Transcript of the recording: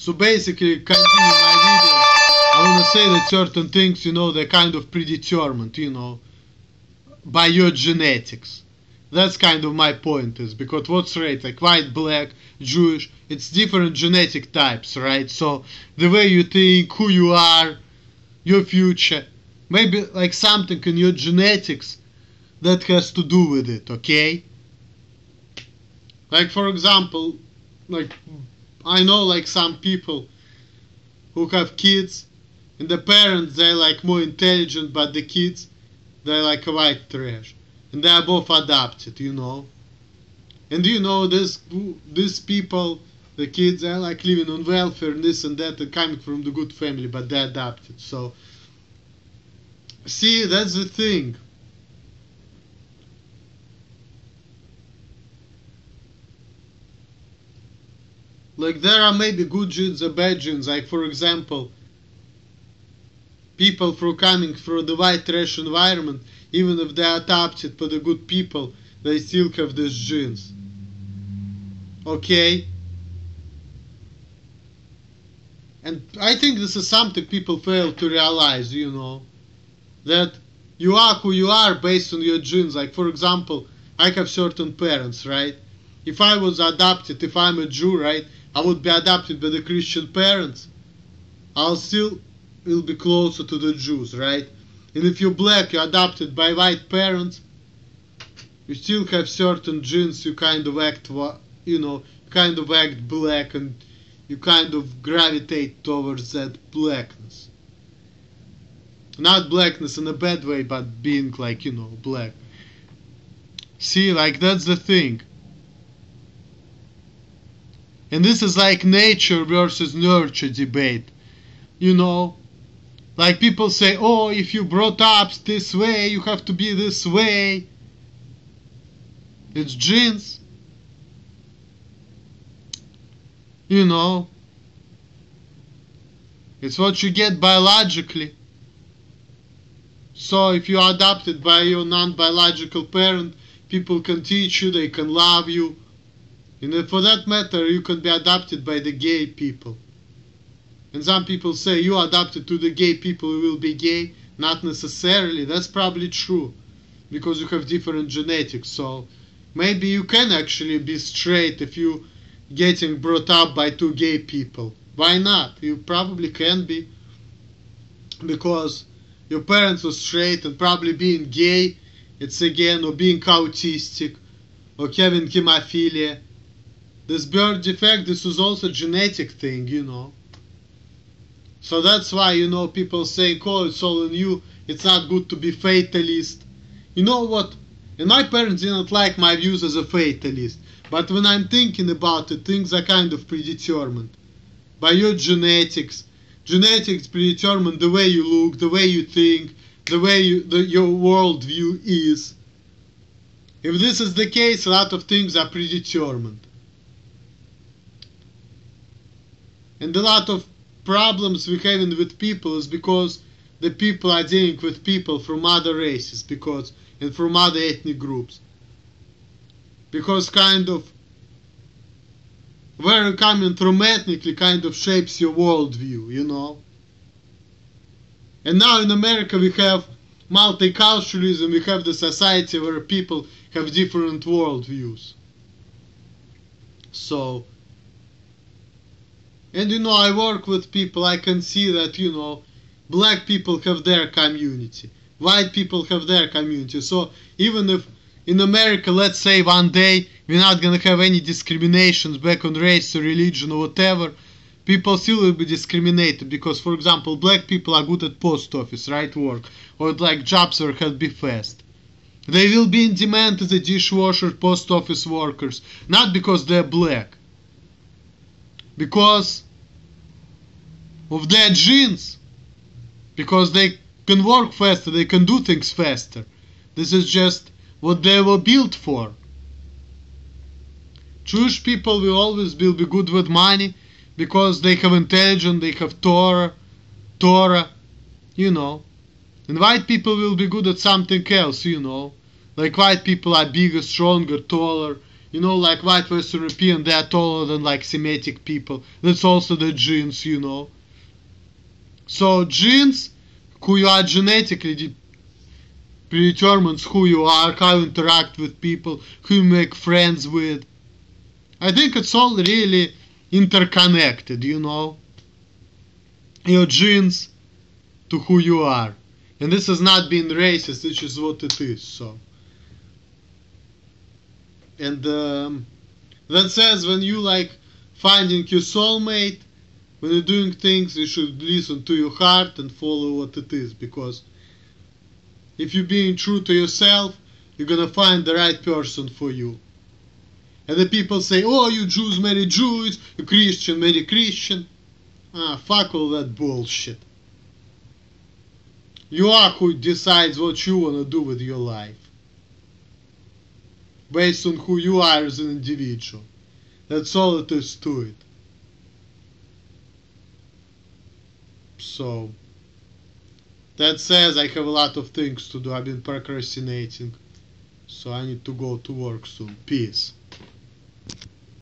So basically, continue my video, I want to say that certain things, they're kind of predetermined, by your genetics. That's kind of my point is, because what's right, like white, black, Jewish, it's different genetic types, right? So the way you think, who you are, your future, maybe like something in your genetics that has to do with it, okay? Like for example, like I know like some people who have kids and the parents, they're like more intelligent, but the kids, they're like a white trash. And they are both adopted, And these people, the kids, are like living on welfare and this and that and coming from the good family, but they're adopted. So, see, that's the thing. Like there are maybe good genes or bad genes. Like for example, people who coming from the white trash environment, even if they are adopted by the good people, they still have these genes. Okay? And I think this is something people fail to realize, that you are who you are based on your genes. Like for example, I have certain parents, right? If I was adopted, if I'm a Jew, right, I would be adopted by the Christian parents. I'll still will be closer to the Jews, right? And if you're black, you're adopted by white parents, you still have certain genes, you kind of act, kind of act black and you kind of gravitate towards that blackness. Not blackness in a bad way, but being like, black. See, like that's the thing. And this is like nature versus nurture debate, Like people say, oh, if you brought up this way, you have to be this way. It's genes. It's what you get biologically. So if you're adopted by your non-biological parent, people can teach you, they can love you. And for that matter, you can be adopted by the gay people. And some people say, you adopted to the gay people, you will be gay. Not necessarily. That's probably true. Because you have different genetics. So maybe you can actually be straight if you getting brought up by two gay people. Why not? You probably can be. Because your parents were straight, and probably being gay, it's again, or being autistic, or having hemophilia. This birth defect, this is also a genetic thing, So that's why, people saying, oh, it's all in you, it's not good to be fatalist. You know what? And my parents didn't like my views as a fatalist. But when I'm thinking about it, things are kind of predetermined. By your genetics. Genetics predetermine the way you look, the way you think, the way your worldview is. If this is the case, a lot of things are predetermined. And a lot of problems we're having with people is because the people are dealing with people from other races and from other ethnic groups. Because kind of where you're coming from ethnically kind of shapes your worldview, And now in America we have multiculturalism, we have the society where people have different worldviews. So, and I work with people, I can see that, black people have their community, white people have their community. So even if in America, let's say one day, we're not gonna have any discriminations back on race or religion or whatever, people still will be discriminated because, for example, black people are good at post office, right, work, or like jobs where can be fast. They will be in demand as the dishwasher, post office workers, not because they're black, because of their genes, because they can work faster, they can do things faster. This is just what they were built for. Jewish people will always be good with money because they have intelligence, they have Torah, And white people will be good at something else, Like white people are bigger, stronger, taller, You know, like white West European, they are taller than like Semitic people. That's also the genes, you know. So genes, who you are genetically predetermines who you are, how you interact with people, who you make friends with. I think it's all really interconnected, you know. Your genes to who you are. And this is not being racist, which is what it is, so. And that says when you like finding your soulmate, when you're doing things, you should listen to your heart and follow what it is, because if you're being true to yourself, you're gonna find the right person for you. And the people say, oh, you Jews marry Jews, you Christian marry Christian. Fuck all that bullshit. You are who decides what you wanna do with your life, based on who you are as an individual. That's all it is to it. So, that says I have a lot of things to do. I've been procrastinating. So I need to go to work soon. Peace.